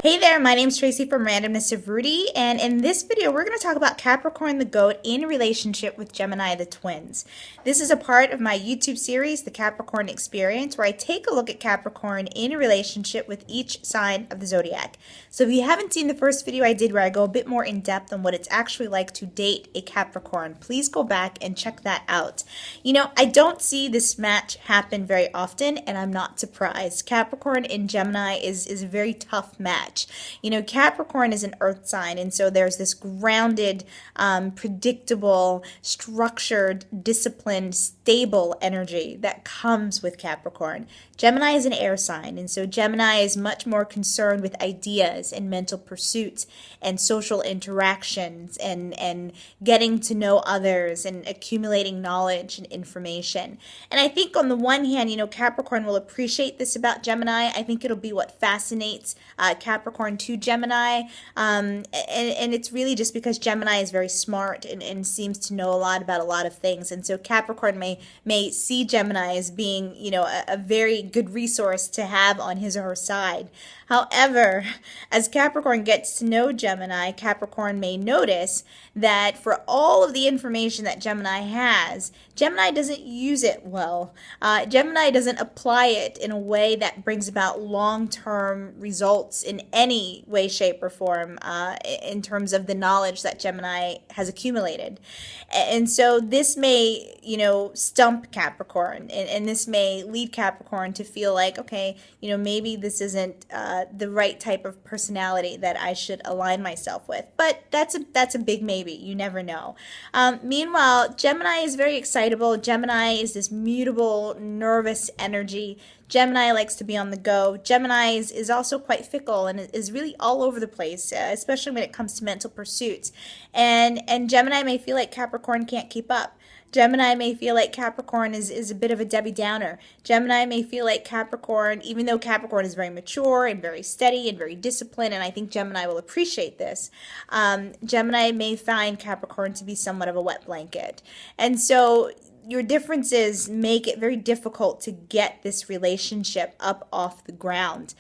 Hey there, my name's Tracy from Randomness of Rudy, and in this video we're going to talk about Capricorn the Goat in relationship with Gemini the Twins. This is a part of my YouTube series, The Capricorn Experience, where I take a look at Capricorn in relationship with each sign of the zodiac. So if you haven't seen the first video I did where I go a bit more in depth on what it's actually like to date a Capricorn, please go back and check that out. You know, I don't see this match happen very often, and I'm not surprised. Capricorn and Gemini is a very tough match. You know, Capricorn is an earth sign, and so there's this grounded, predictable, structured, disciplined, stable energy that comes with Capricorn. Gemini is an air sign, and so Gemini is much more concerned with ideas and mental pursuits and social interactions and getting to know others and accumulating knowledge and information. And I think on the one hand, you know, Capricorn will appreciate this about Gemini. I think it'll be what fascinates Capricorn to Gemini, and it's really just because Gemini is very smart and seems to know a lot about a lot of things, and so Capricorn may see Gemini as being, you know, a very good resource to have on his or her side. However, as Capricorn gets to know Gemini, Capricorn may notice that for all of the information that Gemini has, Gemini doesn't use it well. Gemini doesn't apply it in a way that brings about long-term results in any way, shape, or form in terms of the knowledge that Gemini has accumulated. And so this may, you know, stump Capricorn, and this may lead Capricorn to feel like, okay, you know, maybe this isn't the right type of personality that I should align myself with. But that's a big maybe. You never know. Meanwhile, Gemini is very excitable. Gemini is this mutable, nervous energy. Gemini likes to be on the go. Gemini is also quite fickle and is really all over the place, especially when it comes to mental pursuits. And Gemini may feel like Capricorn can't keep up. Gemini may feel like Capricorn is a bit of a Debbie Downer. Gemini may feel like Capricorn, even though Capricorn is very mature and very steady and very disciplined, and I think Gemini will appreciate this, Gemini may find Capricorn to be somewhat of a wet blanket. And so your differences make it very difficult to get this relationship up off the ground.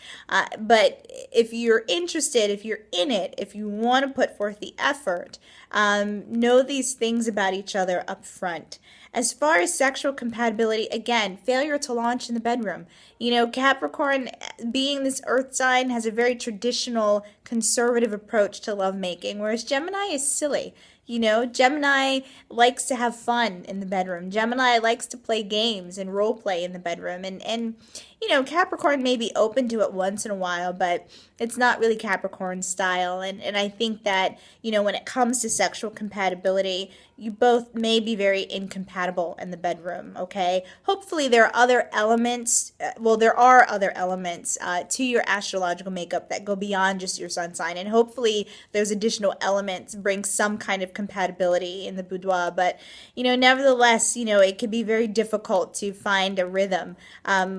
But if you're interested, if you're in it, if you want to put forth the effort, know these things about each other up front. As far as sexual compatibility, again, failure to launch in the bedroom. You know, Capricorn, being this earth sign, has a very traditional, conservative approach to lovemaking, whereas Gemini is silly. You know, Gemini likes to have fun in the bedroom. Gemini likes to play games and role play in the bedroom. And you know, Capricorn may be open to it once in a while, but it's not really Capricorn's style. And I think that, you know, when it comes to sexual compatibility, you both may be very incompatible in the bedroom, okay? Hopefully there are other elements, there are other elements to your astrological makeup that go beyond just your sun sign, and hopefully those additional elements bring some kind of compatibility in the boudoir, but, you know, nevertheless, you know, it can be very difficult to find a rhythm,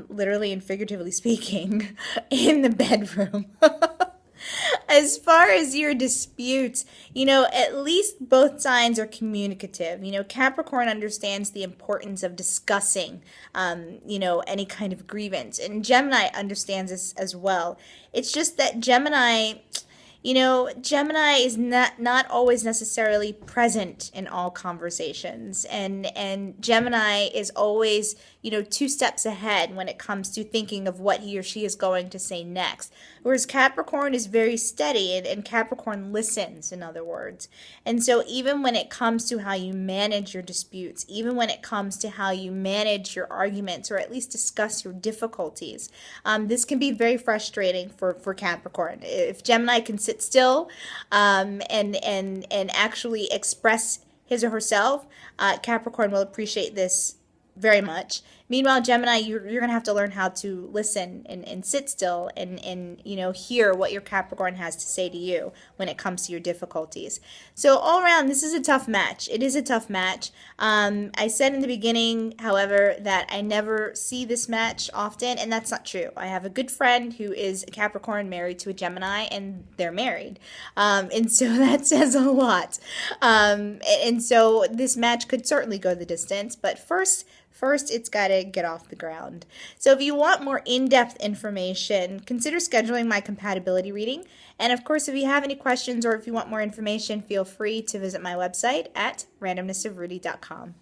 literally and figuratively speaking, in the bedroom. As far as your disputes, you know, at least both signs are communicative. You know, Capricorn understands the importance of discussing, you know, any kind of grievance. And Gemini understands this as well. It's just that Gemini, you know, Gemini is not always necessarily present in all conversations, and Gemini is always, you know, 2 steps ahead when it comes to thinking of what he or she is going to say next. Whereas Capricorn is very steady, and Capricorn listens, in other words. And so even when it comes to how you manage your disputes, even when it comes to how you manage your arguments, or at least discuss your difficulties, this can be very frustrating for Capricorn. If Gemini can sit still and actually express his or herself, Capricorn will appreciate this very much. Meanwhile, Gemini, you're going to have to learn how to listen and sit still and you know, hear what your Capricorn has to say to you when it comes to your difficulties. So all around, this is a tough match. It is a tough match. I said in the beginning, however, that I never see this match often, and that's not true. I have a good friend who is a Capricorn married to a Gemini, and they're married. And so that says a lot. And so this match could certainly go the distance, but first it's got to to get off the ground. So if you want more in-depth information, consider scheduling my compatibility reading. And of course, if you have any questions or if you want more information, feel free to visit my website at randomnessofrudy.com.